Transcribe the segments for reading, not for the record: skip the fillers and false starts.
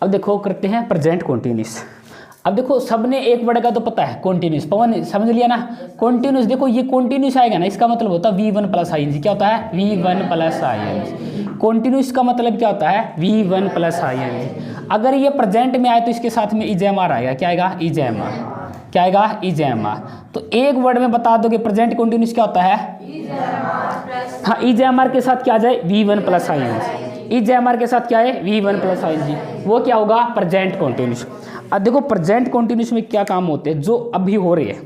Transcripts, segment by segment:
अब देखो करते हैं प्रेजेंट कॉन्टिन्यूस। अब देखो सबने एक वर्ड का तो पता है कॉन्टिन्यूस, पवन समझ लिया ना। कॉन्टिन्यूस देखो ये कॉन्टिन्यूस आएगा ना, इसका मतलब होता है V1 plus I N G. क्या होता है? V1 plus I N G. Continuous का मतलब क्या होता है? V1 प्लस आई एन जी। अगर ये प्रेजेंट में आए तो इसके साथ में इजेमआर आएगा। क्या आएगा? इजेमआर। क्या आएगा? इजेमआर। तो एक वर्ड में बता दो कि प्रेजेंट कॉन्टिन्यूस क्या होता है? हाँ, इजेमआर के साथ क्या आ जाए? V1 प्लस आई एन जी। इजेमआर के साथ क्या है? V1 प्लस आई एन जी। वो क्या होगा? Present continuous. अब देखो प्रेजेंट कॉन्टिन्यूस में क्या काम होते हैं? जो अभी हो रहे हैं,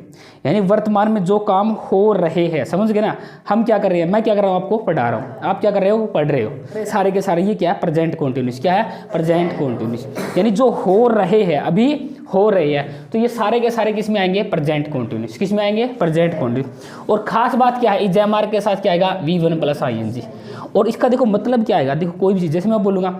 यानी वर्तमान में जो काम हो रहे हैं, समझ गए ना। हम क्या कर रहे हैं? मैं क्या कर रहा हूँ? आपको पढ़ा रहा हूँ। आप क्या कर रहे हो? पढ़ रहे हो। सारे के सारे ये क्या है? Present continuous. क्या है? Present continuous. यानी जो हो रहे हैं, अभी हो रहे हैं, तो ये सारे के सारे किस में आएंगे? Present continuous. किस में आएंगे? Present continuous. और खास बात क्या है? इजेमआर के साथ क्या आएगा? V1 प्लस आई एन जी। और इसका देखो मतलब क्या आएगा? देखो कोई भी चीज़, जैसे मैं बोलूँगा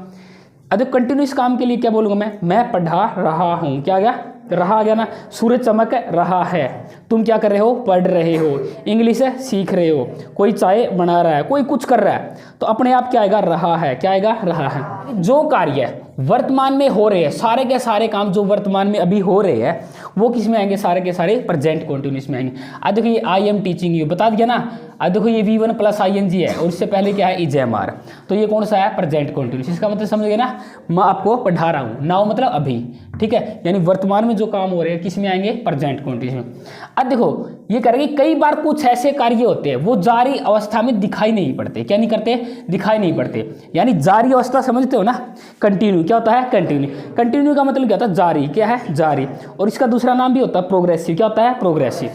अब कंटिन्यूस काम के लिए क्या बोलूँगा मैं पढ़ा रहा हूँ। क्या गया? रहा आ गया ना। सूरज चमक रहा है, तुम क्या कर रहे हो? पढ़ रहे हो। इंग्लिश सीख रहे हो। कोई चाय बना रहा है, कोई कुछ कर रहा है, तो अपने आप क्या आएगा? रहा है। क्या आएगा? रहा है। जो कार्य वर्तमान में हो रहे हैं, सारे के सारे काम जो वर्तमान में अभी हो रहे हैं, वो किस में आएंगे? सारे के सारे प्रेजेंट कॉन्टिन्यूस में आएंगे। आज देखो ये आई एम टीचिंग यू बता दिया ना। आज देखो ये V1 प्लस आई एन जी है और इससे पहले क्या है? इजेमआर। तो ये कौन सा है? Present continuous. इसका मतलब समझ गए ना, मैं आपको पढ़ा रहा हूँ। नाउ मतलब अभी, ठीक है। यानी वर्तमान में जो काम हो रहे हैं किस में आएंगे? प्रेजेंट कॉन्टिन्यूस में। अब देखो ये करेंगे, कई बार कुछ ऐसे कार्य होते हैं वो जारी अवस्था में दिखाई नहीं पड़ते। क्या नहीं करते? दिखाई नहीं पड़ते। यानी जारी अवस्था समझते हो ना, कंटिन्यू। क्या होता है? कंटिन्यू। कंटिन्यू का मतलब क्या होता है? जारी। क्या है? जारी। और इसका दूसरा नाम भी होता है प्रोग्रेसिव। क्या होता है? प्रोग्रेसिव।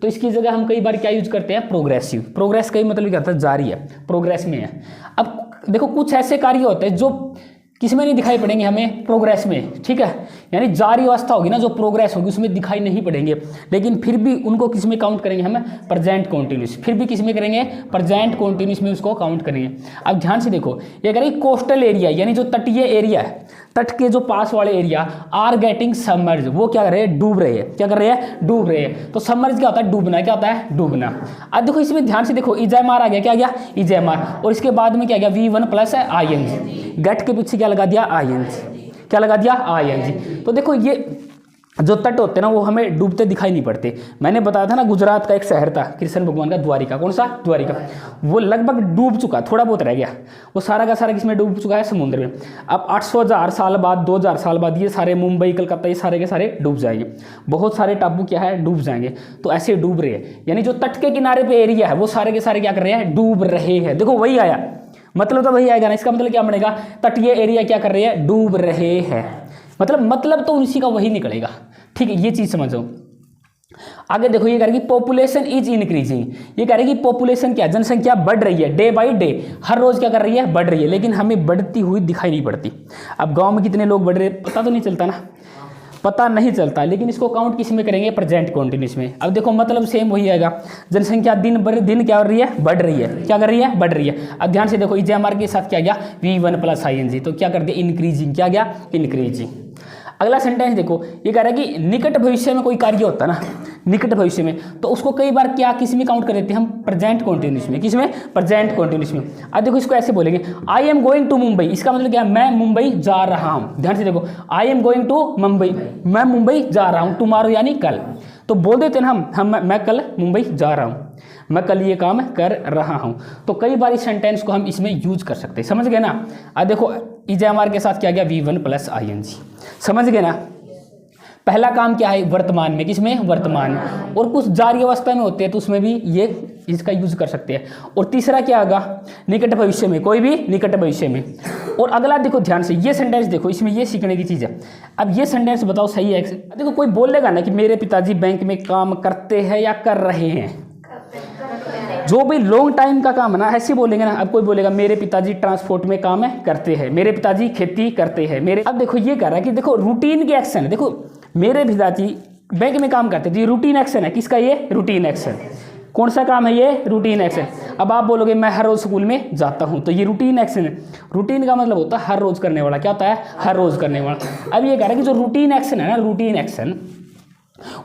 तो इसकी जगह हम कई बार क्या यूज करते हैं? प्रोग्रेसिव। प्रोग्रेस का ही मतलब क्या होता है? जारी है, प्रोग्रेस में है। अब देखो कुछ ऐसे कार्य होते हैं जो किस में नहीं दिखाई पड़ेंगे? हमें प्रोग्रेस में, ठीक है। यानी जारी अवस्था होगी ना, जो प्रोग्रेस होगी उसमें दिखाई नहीं पड़ेंगे, लेकिन फिर भी उनको किस में काउंट करेंगे? हमें प्रेजेंट कॉन्टिन्यूस। फिर भी किस में करेंगे? प्रेजेंट कॉन्टिन्यूस में उसको काउंट करेंगे। अब ध्यान से देखो, ये करेंगे कोस्टल एरिया, यानी जो तटीय एरिया है, तट के जो पास वाले एरिया आर गेटिंग सबमर्ज। वो क्या कर रहे हैं? डूब रहे हैं। क्या कर रहे हैं? डूब रहे हैं। तो सबमर्ज क्या होता है? डूबना। क्या होता है? डूबना। अब देखो इसमें ध्यान से देखो, इजेमआर आ गया। क्या आ गया? इजेमआर। और इसके बाद में क्या आ गया? V1 plus I N G. Get के पीछे क्या लगा दिया? I N G. क्या लगा दिया? I N G. तो देखो ये जो तट होते हैं ना, वो हमें डूबते दिखाई नहीं पड़ते। मैंने बताया था ना, गुजरात का एक शहर था कृष्ण भगवान का, द्वारिका। कौन सा? द्वारिका। वो लगभग डूब चुका, थोड़ा बहुत रह गया। वो सारा का सारा किसमें डूब चुका है? समुद्र में। अब 800,000 साल बाद, 2000 साल बाद ये सारे मुंबई, कलकत्ता, ये सारे के सारे डूब जाएंगे। बहुत सारे टापू क्या है? डूब जाएंगे। तो ऐसे डूब रहे हैं, यानी जो तट के किनारे पे एरिया है वो सारे के सारे क्या कर रहे हैं? डूब रहे हैं। देखो वही आया, मतलब तो वही आएगा ना। इसका मतलब क्या बनेगा? तटीय एरिया क्या कर रहे हैं? डूब रहे हैं। मतलब तो उसी का वही निकलेगा, ठीक है। ये चीज समझो। आगे देखो ये कह रही है पॉपुलेशन इज इंक्रीजिंग। ये कह रही है कि पॉपुलेशन क्या? जनसंख्या बढ़ रही है, डे बाय डे, हर रोज क्या कर रही है? बढ़ रही है। लेकिन हमें बढ़ती हुई दिखाई नहीं पड़ती। अब गांव में कितने लोग बढ़ रहे हैं पता तो नहीं चलता ना, पता नहीं चलता। लेकिन इसको काउंट किस में करेंगे? प्रेजेंट कॉन्टिन्यूस में। अब देखो मतलब सेम वही आएगा। जनसंख्या दिन बर दिन क्या हो रही है? बढ़ रही है। क्या कर रही है? बढ़ रही है। अब ध्यान से देखो इजेमआर के साथ क्या गया? V1 plus I N G. तो क्या कर दिया? इंक्रीजिंग। क्या गया? इंक्रीजिंग। अगला सेंटेंस देखो, ये कह रहा है कि निकट भविष्य में कोई कार्य होता है ना, निकट भविष्य में, तो उसको कई बार क्या किस में काउंट कर देते हैं हम? प्रेजेंट कॉन्टिन्यूस में। किस में? प्रेजेंट कॉन्टिन्यूस में। अब देखो इसको ऐसे बोलेंगे, I am going to Mumbai. इसका मतलब क्या है? मैं मुंबई जा रहा हूं। ध्यान से देखो, I am going to Mumbai, मैं मुंबई जा रहा हूं। टुमारो यानी कल। तो बोल देते हैं हम मैं कल मुंबई जा रहा हूं, मैं कल ये काम कर रहा हूं। तो कई बार इस सेंटेंस को हम इसमें यूज कर सकते हैं। समझ गए ना। अब देखो इजेमआर के साथ क्या गया? V1 प्लस आई एन जी। समझ गए ना। पहला काम क्या है? वर्तमान में। किसमें? वर्तमान में। और कुछ जारी अवस्था में होते हैं तो उसमें भी ये इसका यूज कर सकते हैं। और तीसरा क्या होगा? निकट भविष्य में, कोई भी निकट भविष्य में। और अगला देखो ध्यान से, ये सेंटेंस देखो, इसमें ये सीखने की चीज़ है। अब ये सेंटेंस बताओ सही है? देखो कोई बोलेगा ना कि मेरे पिताजी बैंक में काम करते हैं या कर रहे हैं, जो भी लॉन्ग टाइम का काम है ना ऐसे बोलेंगे ना। अब कोई बोलेगा मेरे पिताजी ट्रांसपोर्ट में काम है करते हैं, मेरे पिताजी खेती करते हैं, मेरे। अब देखो ये कह रहा है कि देखो रूटीन के एक्शन है। देखो मेरे पिताजी बैंक में काम करते थे, ये रूटीन एक्शन है। किसका? ये रूटीन एक्शन। कौन सा काम है? ये रूटीन एक्शन। अब आप बोलोगे मैं हर रोज स्कूल में जाता हूं, तो ये रूटीन एक्शन है। रूटीन का मतलब होता है हर रोज करने वाला। क्या होता है? हर रोज करने वाला। अब ये कह रहा है कि जो रूटीन एक्शन है ना, रूटीन एक्शन,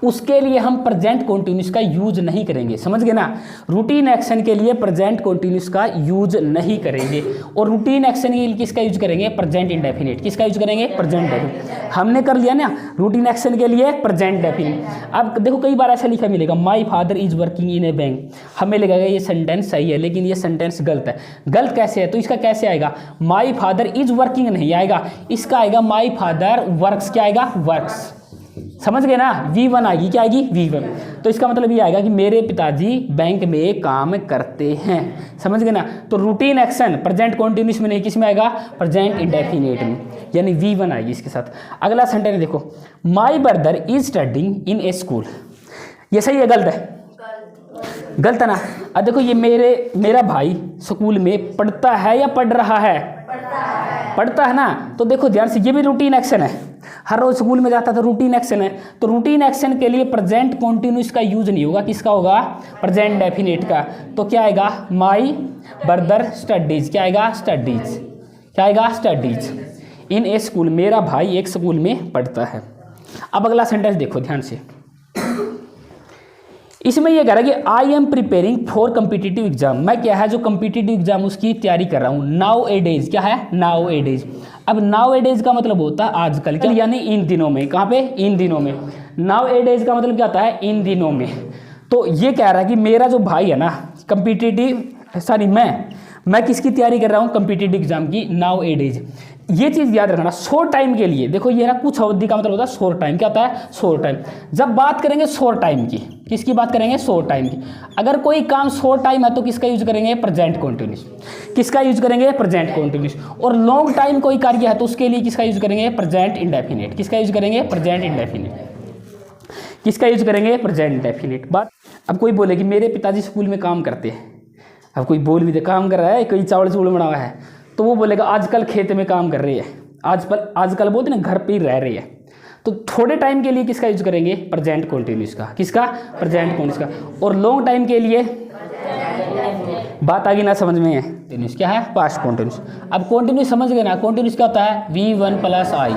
उसके लिए हम प्रेजेंट कॉन्टिन्यूस का यूज नहीं करेंगे, समझ गए ना। रूटीन एक्शन के लिए प्रेजेंट कॉन्टिन्यूस का यूज नहीं करेंगे, और रूटीन एक्शन के लिए किसका यूज करेंगे, प्रेजेंट इंडेफिनिट। किसका यूज करेंगे, प्रेजेंट डेफिनिट। हमने कर लिया ना रूटीन एक्शन के लिए प्रेजेंट डेफिनिट। अब देखो कई बार ऐसा लिखा मिलेगा my father is working in A bank, हमें लगेगा ये सेंटेंस सही है, लेकिन ये सेंटेंस गलत है। गलत कैसे है, तो इसका कैसे आएगा, माई फादर इज वर्किंग नहीं आएगा, इसका आएगा माई फादर वर्क्स। क्या आएगा, वर्क्स। समझ गए ना, V1 आएगी, क्या आएगी, V1। तो इसका मतलब ये आएगा कि मेरे पिताजी बैंक में काम करते हैं, समझ गए ना। तो रूटीन एक्शन प्रेजेंट कॉन्टिन्यूस में नहीं, किस में आएगा, प्रेजेंट इंडेफिनिट में, यानी V1 आएगी इसके साथ। अगला सेंटेंस देखो, my brother is studying in A school, ये सही है, गलत है, गलत है ना। अब देखो ये मेरा भाई स्कूल में पढ़ता है या पढ़ रहा है, पढ़ता है ना। तो देखो ध्यान से, ये भी रूटीन एक्शन है, हर रोज स्कूल में जाता था, रूटीन एक्शन है। तो रूटीन एक्शन के लिए प्रेजेंट कॉन्टिन्यूस का यूज नहीं होगा, किसका होगा, प्रेजेंट डेफिनेट का। तो क्या आएगा, माई ब्रदर स्टडीज, क्या आएगा, स्टडीज, क्या आएगा, स्टडीज इन ए स्कूल, मेरा भाई एक स्कूल में पढ़ता है। अब अगला सेंटेंस देखो ध्यान से, इसमें यह कह रहा है कि I am preparing for competitive exam, मैं क्या है जो कम्पिटिटिव एग्जाम उसकी तैयारी कर रहा हूँ। नाउ ए डेज, क्या है, नाउ ए डेज। अब नाउ ए डेज का मतलब होता है आजकल के, यानी इन दिनों में। कहाँ पे, इन दिनों में। नाउ ए डेज का मतलब क्या होता है, इन दिनों में। तो ये कह रहा है कि मेरा जो भाई है ना कम्पिटिटिव, सॉरी मैं किसकी तैयारी कर रहा हूँ, कम्पिटिटिव एग्जाम की, नाउ ए डेज। ये चीज़ याद रखना, शॉर्ट टाइम के लिए। देखो ये ना कुछ अवधि का मतलब होता है शॉर्ट टाइम, क्या होता है, शॉर्ट टाइम। जब बात करेंगे शॉर्ट टाइम की, किसकी बात करेंगे, शॉर्ट टाइम की। अगर कोई काम शॉर्ट टाइम है तो किसका यूज करेंगे, प्रेजेंट कॉन्टिन्यूस। किसका यूज करेंगे, प्रेजेंट कॉन्टिन्यूस। और लॉन्ग टाइम कोई कार्य है तो उसके लिए किसका यूज करेंगे, प्रेजेंट इंडेफिनिट। किसका यूज करेंगे, प्रेजेंट इंडेफिनिट। किसका यूज करेंगे, प्रेजेंट इंडेफिनिट। बात, अब कोई बोले कि मेरे पिताजी स्कूल में काम करते हैं, अब कोई बोल भी दे काम कर रहा है, कोई चावल चूवल बना हुआ है, तो वो बोलेगा आजकल खेत में काम कर रही है, आजकल बोलते ना घर पे ही रह रही है। तो थोड़े टाइम के लिए किसका यूज करेंगे, प्रेजेंट कॉन्टिन्यूस का। किसका, प्रेजेंट कॉन्टिन्यूस का। और लॉन्ग टाइम के लिए, बात आगे ना समझ में है, कॉन्टिन्यूस क्या है, पास्ट कॉन्टिन्यूस। अब कॉन्टिन्यूस समझ गए ना, कॉन्टिन्यूस क्या होता है, V1 + I।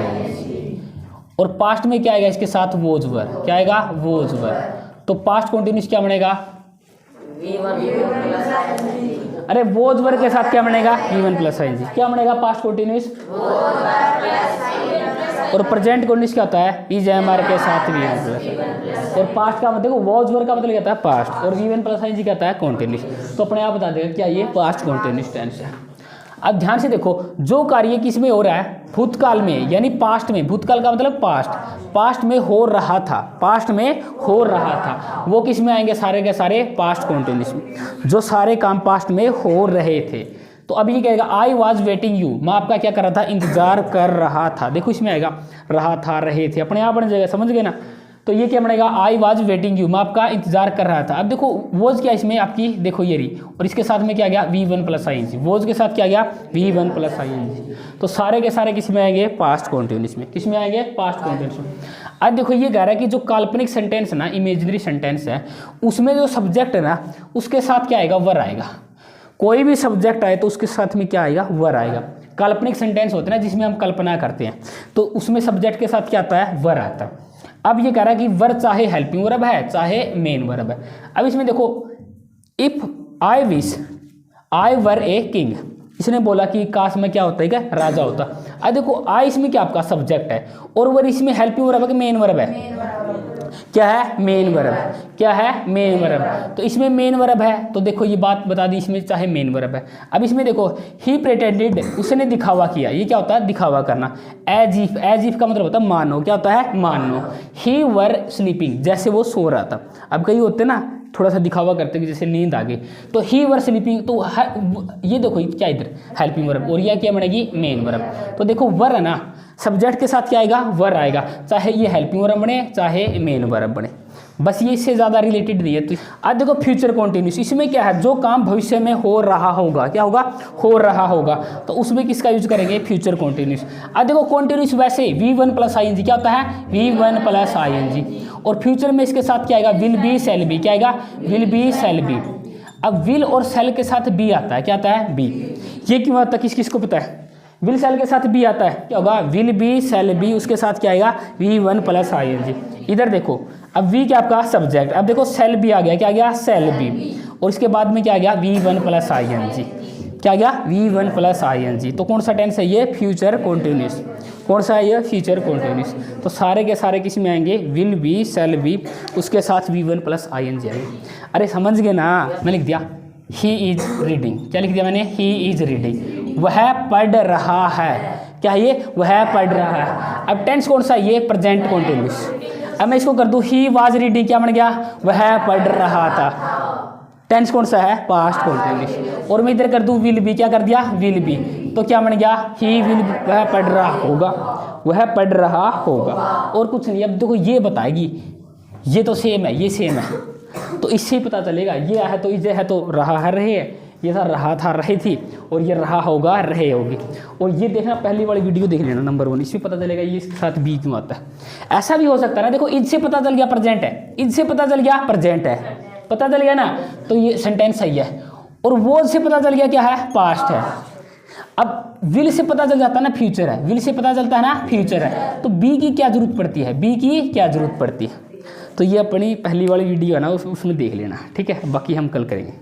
और पास्ट में क्या आएगा, इसके साथ वोज वर, क्या आएगा, वोज वर। तो पास्ट कॉन्टिन्यूस क्या बनेगा, अरे वोज वर्ग के साथ क्या बनेगा, V1 + ING। क्या बनेगा, पास्ट कॉन्टिन्यूस। और प्रेजेंट कॉन्टिन्यूस क्या होता है, EJMR के साथ V1 +। और पास्ट का मतलब देखो, वोज वर्ग का मतलब क्या होता है, पास्ट। और V1 + ING क्या होता है, कॉन्टिन्यूस। तो अपने आप बता देगा क्या ये पास्ट कॉन्टिन्यूस टेंस है। अब ध्यान से देखो, जो कार्य किस में हो रहा है, भूतकाल में, यानी पास्ट में। भूतकाल का मतलब पास्ट, पास्ट में हो रहा था, पास्ट में हो रहा था, वो किस में आएंगे, सारे के सारे पास्ट कॉन्टिन्यूस में, जो सारे काम पास्ट में हो रहे थे। तो अब ये कहेगा आई वॉज वेटिंग यू, मैं आपका क्या कर रहा था, इंतजार कर रहा था। देखो इसमें आएगा रहा था, रहे थे, अपने आप बन जाएगा, समझ गए ना। तो ये क्या बनेगा, आई वॉज वेटिंग यू, मैं आपका इंतजार कर रहा था। अब देखो वोज क्या इसमें आपकी, देखो ये रही, और इसके साथ में क्या गया, V1 + ING। वोज के साथ क्या गया, V1 + ING। तो सारे के सारे किस में आएंगे, पास्ट कॉन्टिन्यूस में। किस में आएंगे, पास्ट कॉन्टिन्यूस में। अब देखो ये कह रहा है कि जो काल्पनिक सेंटेंस है ना, इमेजिनरी सेंटेंस है, उसमें जो सब्जेक्ट है ना, उसके साथ क्या आएगा, वर आएगा। कोई भी सब्जेक्ट आए तो उसके साथ में क्या आएगा, वर आएगा। काल्पनिक सेंटेंस होते हैं ना जिसमें हम कल्पना करते हैं, तो उसमें सब्जेक्ट के साथ क्या आता है, वर आता है। अब ये कह रहा है कि वर चाहे हेल्पिंग वर्ब है, चाहे मेन वर्ब है। अब इसमें देखो, if I wish I were a king, इसने बोला कि काश में क्या होता है, क्या राजा होता। अब देखो आई इसमें क्या आपका सब्जेक्ट है, और वर इसमें हेल्पिंग वर्ब है कि मेन वर्ब है, क्या है, मेन वर्ब। क्या है, मेन वर्ब। तो इसमें मेन वर्ब है, तो देखो ये बात बता दी, इसमें चाहे मेन वर्ब है। अब इसमें देखो, ही प्रिटेंडेड, उसने दिखावा किया, ये क्या होता है, दिखावा करना। एज इफ का मतलब होता है मानो, क्या होता है, मानो। ही वर स्लीपिंग, जैसे वो सो रहा था। अब कई होते ना थोड़ा सा दिखावा करते कि जैसे नींद आ गई, तो ही वर स्लीपिंग, तो ये देखो क्या इधर हेल्पिंग वर्ब, और यह क्या बनेगी, मेन वर्ब। तो देखो वर है ना, सब्जेक्ट के साथ क्या आएगा, वर आएगा, चाहे ये हेल्पिंग वर्ब बने चाहे मेन वर्ब बने, बस ये इससे ज़्यादा रिलेटेड नहीं है। तो आज देखो फ्यूचर कॉन्टिन्यूस, इसमें क्या है, जो काम भविष्य में हो रहा होगा, क्या होगा, हो रहा होगा, तो उसमें किसका यूज करेंगे, फ्यूचर कॉन्टिन्यूस। आज देखो कॉन्टिन्यूस वैसे V1 + ING, क्या होता है, V1 + ING। और फ्यूचर में इसके साथ क्या आएगा, विल बी शैल बी, क्या आएगा, विल बी शैल बी। अब विल और शैल के साथ बी आता है, क्या आता है, बी। ये क्यों आता है, किस किस को पता है, विल शैल के साथ बी आता है, क्या होगा, विल बी शैल बी, उसके साथ क्या आएगा, V1 + ING। इधर देखो, अब वी क्या आपका सब्जेक्ट, अब देखो सेल बी आ गया, क्या आ गया सेल बी, और इसके बाद में क्या आ गया V1 प्लस ING, क्या आ गया V1 प्लस ING। तो कौन सा टेंस है ये, फ्यूचर कॉन्टिन्यूस। कौन सा है ये, फ्यूचर कॉन्टिन्यूस। तो सारे के सारे किस में आएंगे, विल बी, सेल बी, उसके साथ V1 प्लस ING आएंगे। अरे समझ गए ना, मैं लिख दिया ही इज रीडिंग, क्या लिख दिया मैंने, ही इज रीडिंग, वह पढ़ रहा है, क्या ये, वह पढ़ रहा है। अब टेंस कौन सा, ये प्रेजेंट कॉन्टिन्यूस। अब मैं इसको कर दूं ही वाज रीडिंग, क्या बन गया, वह पढ़ रहा था। टेंस कौन सा है, पास्ट कॉन्टिन्यूस। और मैं इधर कर दूं विल बी, क्या कर दिया, विल बी, तो क्या बन गया, ही विल, वह पढ़ रहा होगा, वह पढ़ रहा होगा, और कुछ नहीं। अब देखो ये बताएगी, ये तो सेम है, ये सेम है, तो इससे ही पता चलेगा, ये है तो इजे है तो रहा है रहे है, ये था रहा था रहे थी, और ये रहा होगा रहे होगी। और ये देखना पहली वाली वीडियो देख लेना नंबर 1, इसमें पता चलेगा ये इसके साथ बी क्यों आता है। ऐसा भी हो सकता है ना, देखो इनसे पता चल गया प्रेजेंट है, इनसे पता चल गया प्रेजेंट है, पता चल गया ना, तो ये सेंटेंस सही है। और वो से पता चल गया क्या है, पास्ट है। अब विल से पता चल जाता है ना फ्यूचर है, विल से पता चलता है ना फ्यूचर है, तो बी की क्या जरूरत पड़ती है, बी की क्या जरूरत पड़ती है। तो ये अपनी पहली वाली वीडियो है ना, उसमें देख लेना, ठीक है। बाकी हम कल करेंगे।